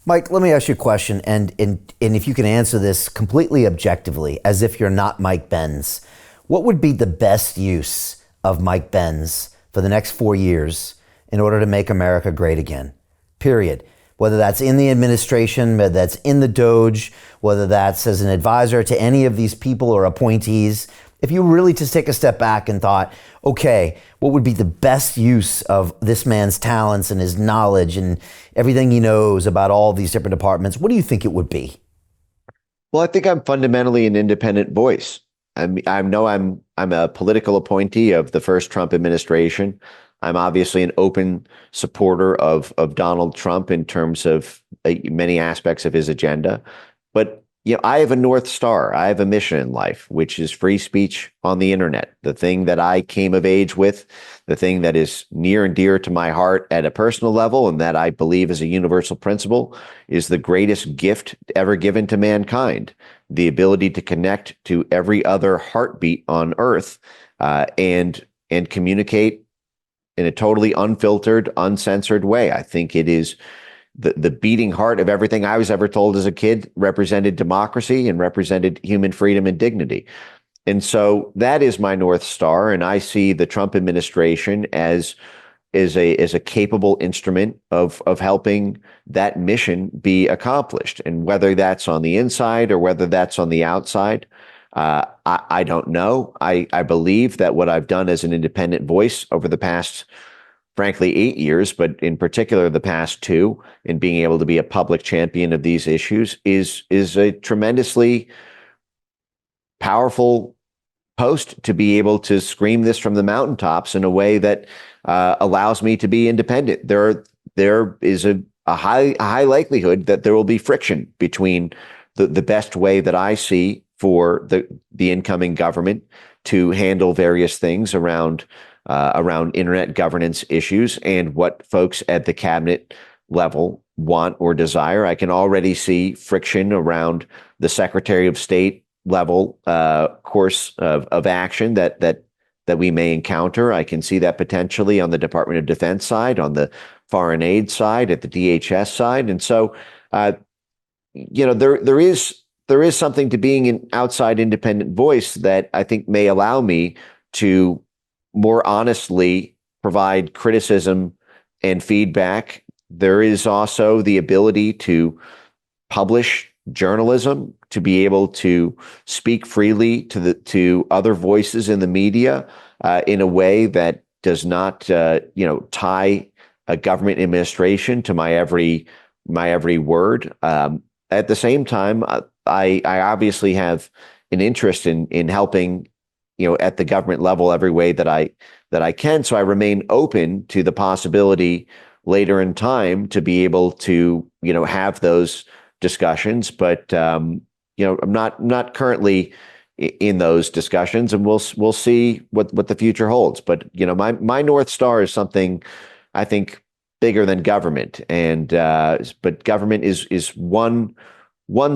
Mike, let me ask you a question, and if you can answer this completely objectively, as if you're not Mike Benz, what would be the best use of Mike Benz for the next 4 years in order to make America great again? Period. Whether that's in the administration, whether that's in the Doge, whether that's as an advisor to any of these people or appointees. If you really just take a step back and thought, okay, what would be the best use of this man's talents and his knowledge and everything he knows about all these different departments, what do you think it would be? Well, I think I'm fundamentally an independent voice. I know I'm a political appointee of the first Trump administration. I'm obviously an open supporter of Donald Trump in terms of many aspects of his agenda. But I have a North Star. I have a mission in life, which is free speech on the internet. The thing that I came of age with, the thing that is near and dear to my heart at a personal level, and that I believe is a universal principle, is the greatest gift ever given to mankind. The ability to connect to every other heartbeat on earth and communicate in a totally unfiltered, uncensored way. I think it is the beating heart of everything I was ever told as a kid represented democracy and represented human freedom and dignity. And so that is my North Star. And I see the Trump administration as a capable instrument of helping that mission be accomplished. And whether that's on the inside or whether that's on the outside, I don't know. I believe that what I've done as an independent voice over the past, frankly, 8 years, but in particular the past 2, in being able to be a public champion of these issues is a tremendously powerful post to be able to scream this from the mountaintops in a way that allows me to be independent. There is a high likelihood that there will be friction between the best way that I see for the incoming government to handle various things around internet governance issues and what folks at the cabinet level want or desire. I can already see friction around the Secretary of State level course of action that we may encounter. I can see that potentially on the Department of Defense side, on the foreign aid side, at the DHS side. And so, there is something to being an outside independent voice that I think may allow me to more honestly provide criticism and feedback. There is also the ability to publish journalism, to be able to speak freely to other voices in the media in a way that does not tie a government administration to my every word. At the same time, I obviously have an interest in helping at the government level every way that I can. So I remain open to the possibility later in time to be able to have those discussions. But I'm not currently in those discussions, and we'll see what the future holds. But my North Star is something I think bigger than government, and but government is one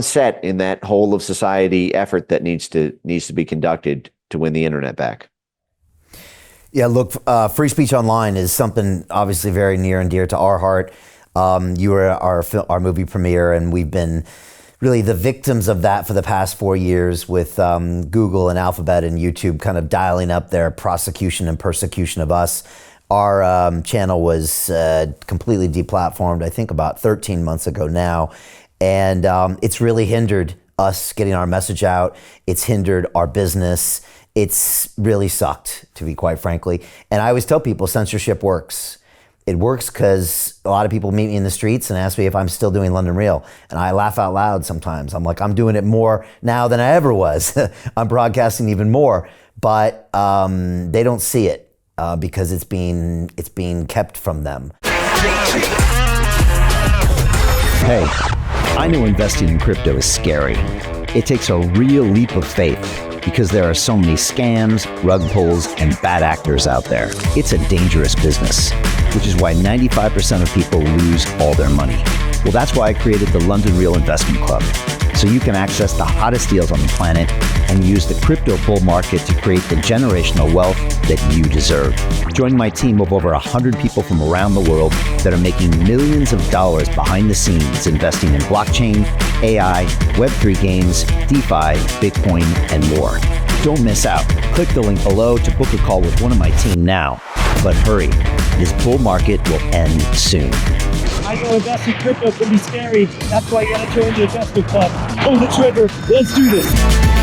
set in that whole of society effort that needs to be conducted to win the internet back. Yeah, look, free speech online is something obviously very near and dear to our heart. You were our movie premiere, and we've been really the victims of that for the past 4 years with Google and Alphabet and YouTube kind of dialing up their prosecution and persecution of us. Our channel was completely deplatformed, I think about 13 months ago now. And it's really hindered us getting our message out. It's hindered our business. It's really sucked, to be quite frankly. And I always tell people censorship works. It works because a lot of people meet me in the streets and ask me if I'm still doing London Real. And I laugh out loud sometimes. I'm like, I'm doing it more now than I ever was. I'm broadcasting even more. But they don't see it because it's being kept from them. Hey, I know investing in crypto is scary. It takes a real leap of faith because there are so many scams, rug pulls, and bad actors out there. It's a dangerous business, which is why 95% of people lose all their money. Well, that's why I created the London Real Investment Club. so you can access the hottest deals on the planet and use the crypto bull market to create the generational wealth that you deserve. Join my team of over 100 people from around the world that are making millions of dollars behind the scenes investing in blockchain, AI, Web3 games, DeFi, Bitcoin, and more. Don't miss out. Click the link below to book a call with one of my team now. But hurry, this bull market will end soon. I know investing crypto can be scary. That's why you gotta join the investment club. Pull the trigger. Let's do this.